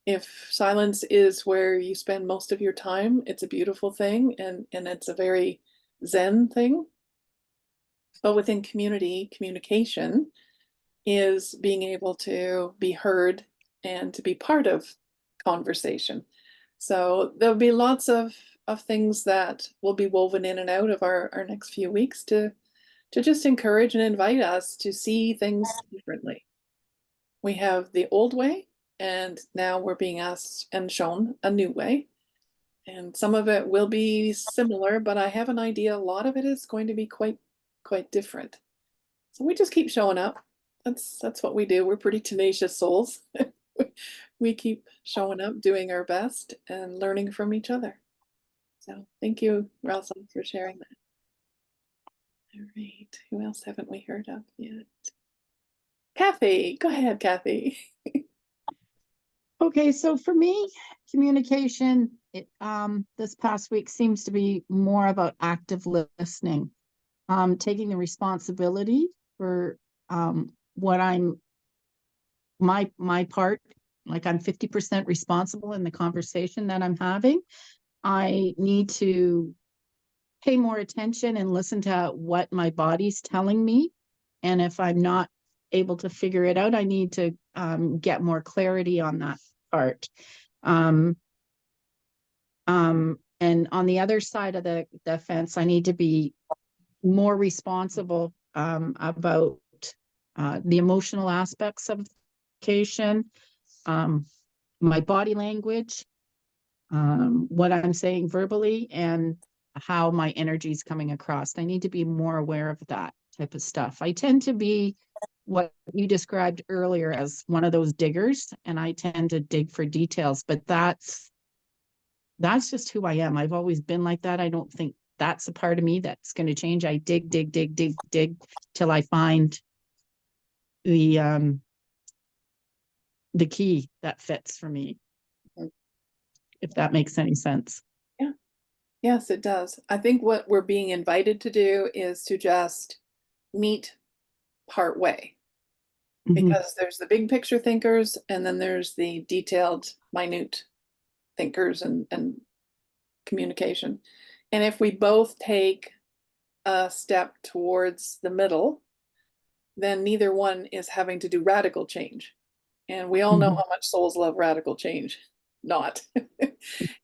If silence is where you spend most of your time, it's a beautiful thing, and it's a very Zen thing. But within communication is being able to be heard and to be part of conversation. So there'll be lots of things that will be woven in and out of our next few weeks to just encourage and invite us to see things differently. We have the old way, and now we're being asked and shown a new way. And some of it will be similar, but I have an idea a lot of it is going to be quite different. So we just keep showing up. That's what we do. We're pretty tenacious souls. We keep showing up, doing our best, and learning from each other. So thank you, Ralston, for sharing that. All right. Who else haven't we heard of yet? Kathy, go ahead, Kathy. Okay, so for me, communication, this past week seems to be more about active listening, taking the responsibility for what my part, like I'm 50% responsible in the conversation that I'm having. I need to pay more attention and listen to what my body's telling me. And if I'm not able to figure it out, I need to get more clarity on that part. And on the other side of the fence, I need to be more responsible about the emotional aspects of communication, my body language, what I'm saying verbally, and how my energy is coming across. I need to be more aware of that type of stuff. I tend to be what you described earlier as one of those diggers, and I tend to dig for details, but that's just who I am. I've always been like that. I don't think that's a part of me that's going to change. I dig till I find the key that fits for me, if that makes any sense. Yeah. Yes, it does. I think what we're being invited to do is to just meet part way. Because there's the big picture thinkers, and then there's the detailed, minute thinkers and communication. And if we both take a step towards the middle, then neither one is having to do radical change. And we all know how much souls love radical change. Not.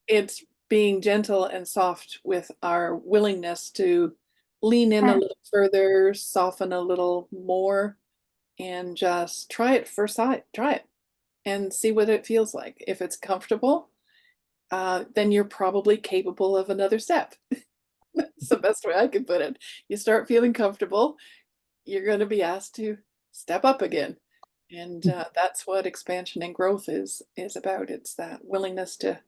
It's being gentle and soft with our willingness to lean in a little further, soften a little more, and just try it first sight. Try it and see what it feels like. If it's comfortable, then you're probably capable of another step. That's the best way I can put it. You start feeling comfortable, you're going to be asked to step up again. And that's what expansion and growth is about. It's that willingness to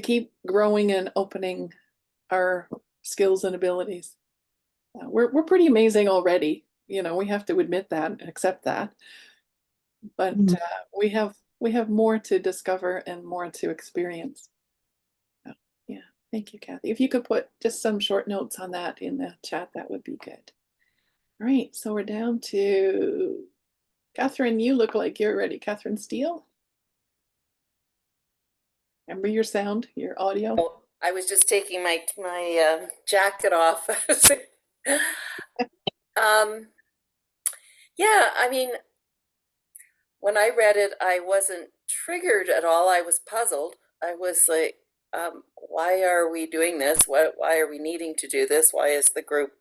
keep growing and opening our skills and abilities. We're pretty amazing already. You know, we have to admit that and accept that. But we have more to discover and more to experience. So, yeah, thank you, Kathy. If you could put just some short notes on that in the chat, that would be good. All right, so we're down to Catherine. You look like you're ready. Catherine Steele. Remember your sound, your audio. Oh, I was just taking my jacket off. Yeah, I mean, when I read it, I wasn't triggered at all. I was puzzled. I was like, why are we doing this? Why are we needing to do this? Why is the group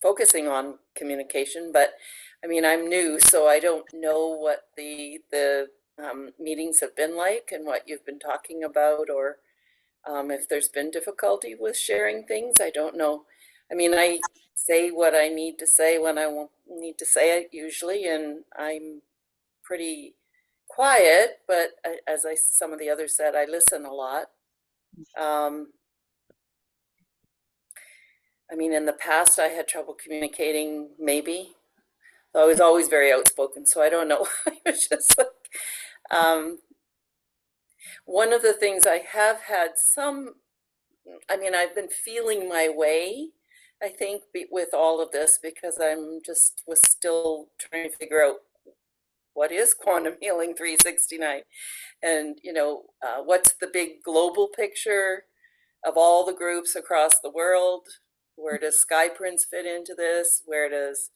focusing on communication? But I mean, I'm new, so I don't know what the meetings have been like and what you've been talking about, or if there's been difficulty with sharing things. I don't know. I mean, I say what I need to say when I need to say it usually, and I'm pretty quiet, but as some of the others said, I listen a lot. I mean, in the past, I had trouble communicating, maybe. I was always very outspoken, so I don't know. I was just like, one of the things I have had I mean, I've been feeling my way, I think, with all of this, because was still trying to figure out what is quantum healing 369, and what's the big global picture of all the groups across the world. Where does Sky Prince fit into this? Where does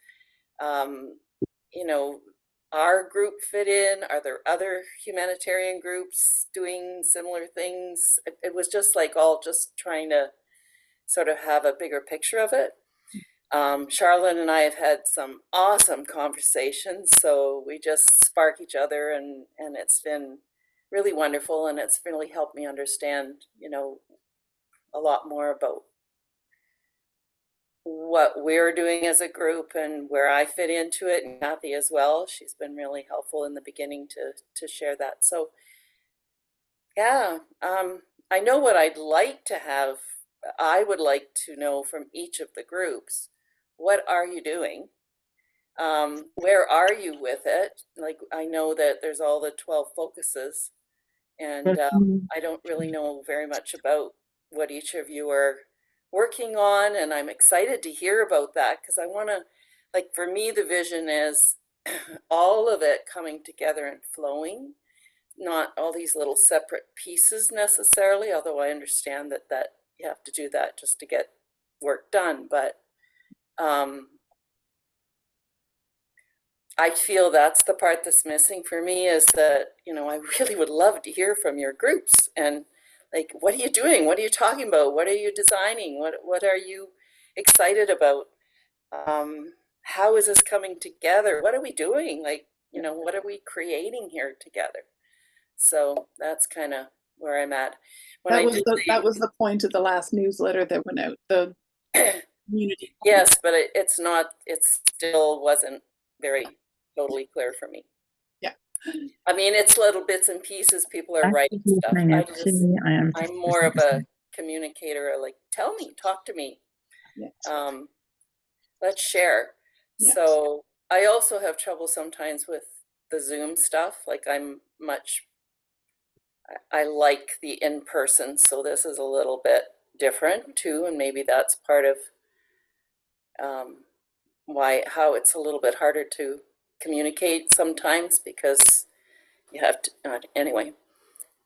our group fit in? Are there other humanitarian groups doing similar things? It was just like all just trying to sort of have a bigger picture of it. Charlotte and I have had some awesome conversations, so we just spark each other, and it's been really wonderful, and it's really helped me understand, a lot more about what we're doing as a group and where I fit into it, and Kathy as well. She's been really helpful in the beginning to share that. So yeah, I know what I'd like to have. I would like to know from each of the groups, what are you doing? Where are you with it? Like, I know that there's all the 12 focuses, and I don't really know very much about what each of you are working on, and I'm excited to hear about that, because I want to, like, for me, the vision is all of it coming together and flowing, not all these little separate pieces necessarily, although I understand that you have to do that just to get work done. But I feel that's the part that's missing for me, is that, I really would love to hear from your groups, and like, what are you doing? What are you talking about? What are you designing? What are you excited about? How is this coming together? What are we doing? Like, what are we creating here together? So that's kind of where I'm at. That was the point of the last newsletter that went out, the community. Yes, but it still wasn't very totally clear for me. Yeah. I mean, it's little bits and pieces. People are writing stuff. I'm more of a communicator. Like, tell me, talk to me. Yeah. Let's share. Yeah. So I also have trouble sometimes with the Zoom stuff. Like, I like the in-person, so this is a little bit different too, and maybe that's part of how it's a little bit harder to communicate sometimes, because you have to anyway.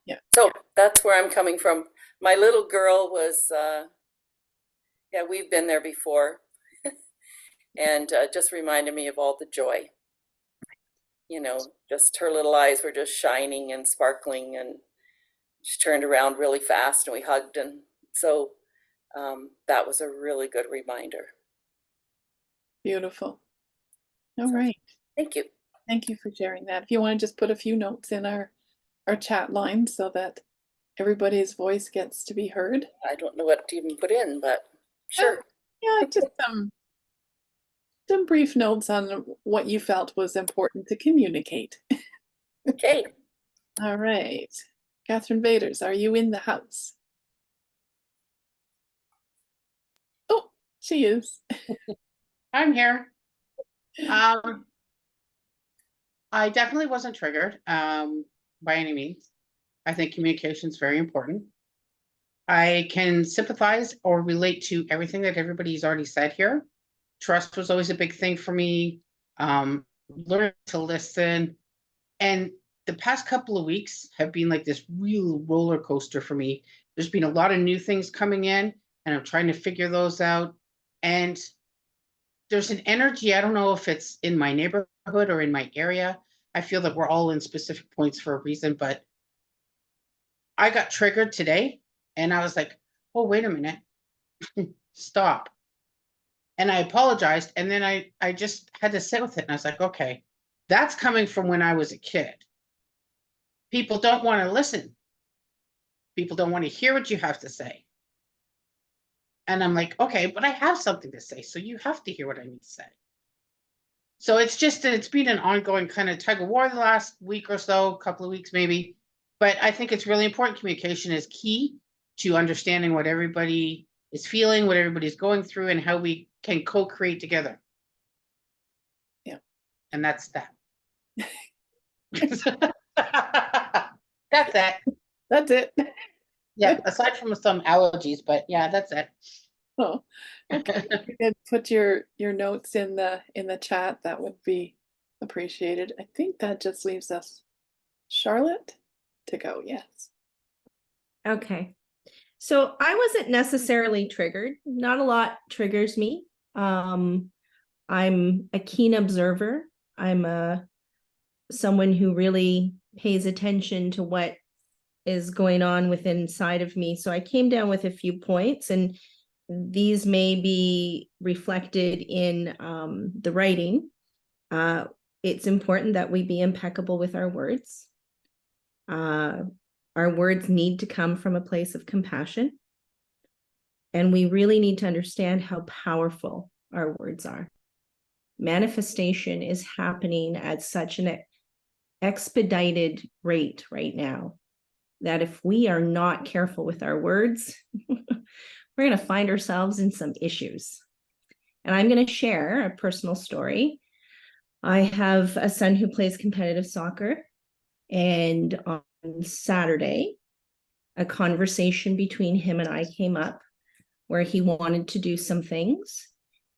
Yeah. So that's where I'm coming from. My little girl was we've been there before, and just reminded me of all the joy. Just her little eyes were just shining and sparkling, and she turned around really fast, and we hugged, and so that was a really good reminder. Beautiful. All right. Thank you. Thank you for sharing that. If you want to just put a few notes in our chat line so that everybody's voice gets to be heard. I don't know what to even put in, but sure. Yeah, just some brief notes on what you felt was important to communicate. Okay. All right. Catherine Vaders, are you in the house? Oh, she is. I'm here. I definitely wasn't triggered by any means. I think communication is very important. I can sympathize or relate to everything that everybody's already said here. Trust was always a big thing for me. Learning to listen. And the past couple of weeks have been like this real roller coaster for me. There's been a lot of new things coming in, and I'm trying to figure those out. And there's an energy, I don't know if it's in my neighborhood or in my area. I feel that we're all in specific points for a reason, but I got triggered today and I was like, oh, wait a minute, stop. And I apologized. And then I just had to sit with it. And I was like, okay, that's coming from when I was a kid. People don't want to listen. People don't want to hear what you have to say. And I'm like, okay, but I have something to say. So you have to hear what I need to say. So it's just that it's been an ongoing kind of tug of war the last week or so, couple of weeks maybe. But I think it's really important. Communication is key to understanding what everybody is feeling, what everybody's going through, and how we can co-create together. Yeah. And that's that. That's it. That's it. Yeah, aside from some allergies, but yeah, that's it. Oh, okay. You could put your notes in the chat. That would be appreciated. I think that just leaves us Charlotte to go. Yes. Okay. So I wasn't necessarily triggered. Not a lot triggers me. I'm a keen observer. I'm someone who really pays attention to what is going on within inside of me. So I came down with a few points, and these may be reflected in the writing. It's important that we be impeccable with our words. Our words need to come from a place of compassion. And we really need to understand how powerful our words are. Manifestation is happening at such an expedited rate right now that if we are not careful with our words, we're going to find ourselves in some issues. And I'm going to share a personal story. I have a son who plays competitive soccer, and on Saturday, a conversation between him and I came up where he wanted to do some things,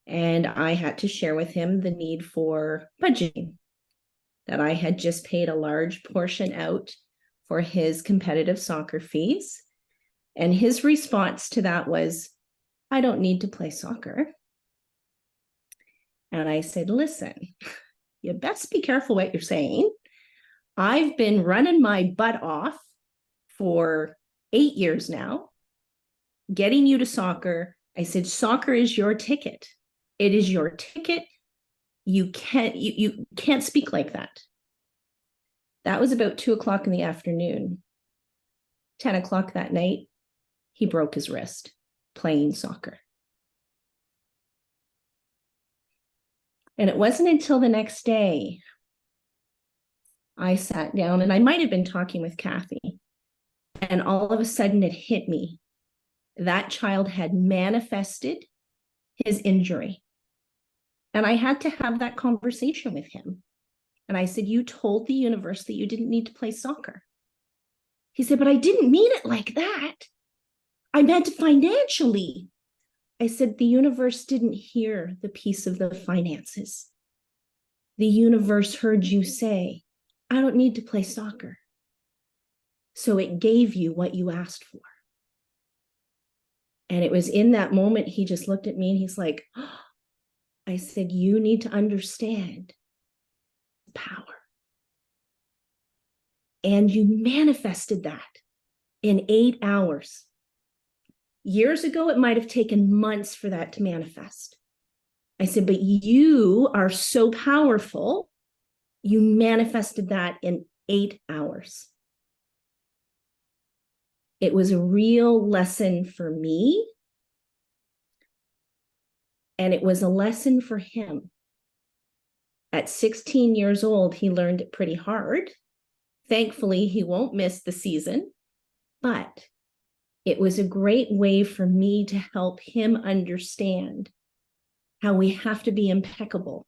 and I had to share with him the need for budgeting, that I had just paid a large portion out for his competitive soccer fees. And his response to that was, I don't need to play soccer. And I said, listen, you best be careful what you're saying. I've been running my butt off for 8 years now, getting you to soccer. I said, soccer is your ticket. It is your ticket. You can't speak like that. That was about 2:00 in the afternoon. 10:00 that night, he broke his wrist playing soccer. And it wasn't until the next day I sat down, and I might have been talking with Kathy, and all of a sudden it hit me. That child had manifested his injury. And I had to have that conversation with him. And I said, you told the universe that you didn't need to play soccer. He said, but I didn't mean it like that. I meant financially. I said, the universe didn't hear the piece of the finances. The universe heard you say, I don't need to play soccer. So it gave you what you asked for. And it was in that moment, he just looked at me and he's like, oh. I said, you need to understand power. And you manifested that in 8 hours. Years ago, it might have taken months for that to manifest. I said, but you are so powerful, you manifested that in 8 hours. It was a real lesson for me. And it was a lesson for him. At 16 years old, he learned it pretty hard. Thankfully, he won't miss the season, but it was a great way for me to help him understand how we have to be impeccable.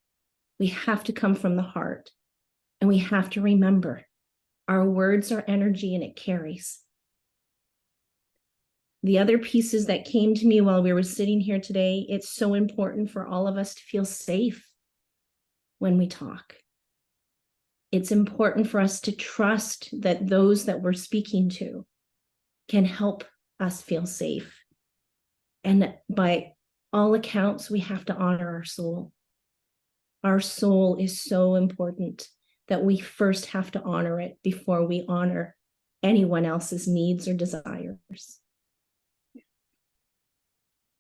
We have to come from the heart, and we have to remember our words are energy and it carries. The other pieces that came to me while we were sitting here today, it's so important for all of us to feel safe when we talk. It's important for us to trust that those that we're speaking to can help us feel safe. And by all accounts, we have to honor our soul. Our soul is so important that we first have to honor it before we honor anyone else's needs or desires.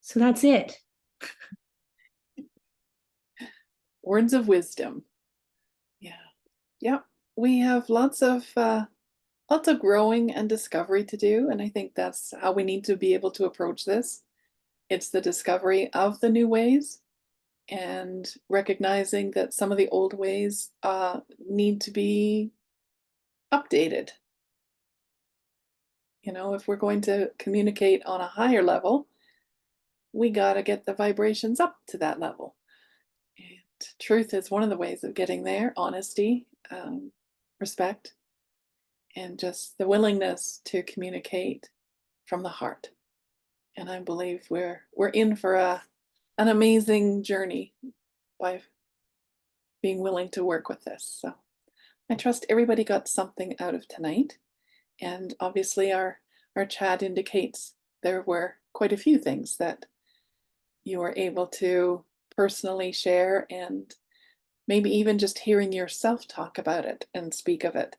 So that's it. Words of wisdom. Yeah. Yeah. We have lots of growing and discovery to do. And I think that's how we need to be able to approach this. It's the discovery of the new ways and recognizing that some of the old ways need to be updated. You know, if we're going to communicate on a higher level, we got to get the vibrations up to that level. And truth is one of the ways of getting there, honesty, respect, and just the willingness to communicate from the heart. And I believe we're in for an amazing journey by being willing to work with this. So I trust everybody got something out of tonight. And obviously our chat indicates there were quite a few things that you were able to personally share, and maybe even just hearing yourself talk about it and speak of it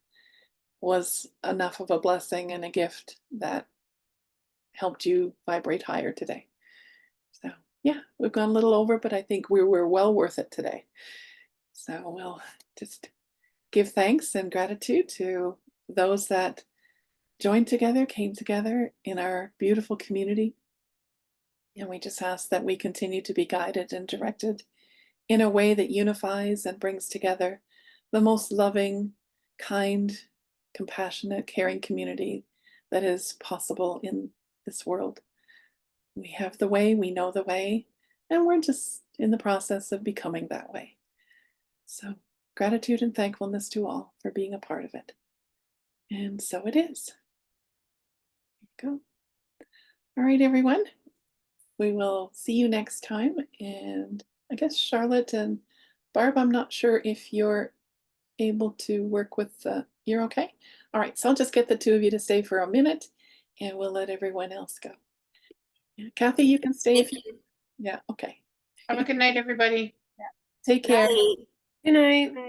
was enough of a blessing and a gift that helped you vibrate higher today. So yeah, we've gone a little over, but I think we were well worth it today. So we'll just give thanks and gratitude to those that joined together, came together in our beautiful community. And we just ask that we continue to be guided and directed in a way that unifies and brings together the most loving, kind, compassionate, caring community that is possible in this world. We have the way, we know the way, and we're just in the process of becoming that way. So gratitude and thankfulness to all for being a part of it. And so it is. There you go. All right, everyone. We will see you next time. And I guess Charlotte and Barb, I'm not sure if you're able to work with, you're okay? All right, so I'll just get the two of you to stay for a minute and we'll let everyone else go. Yeah, Kathy, you can stay if you, yeah, okay. Have a good night, everybody. Take care. Good night.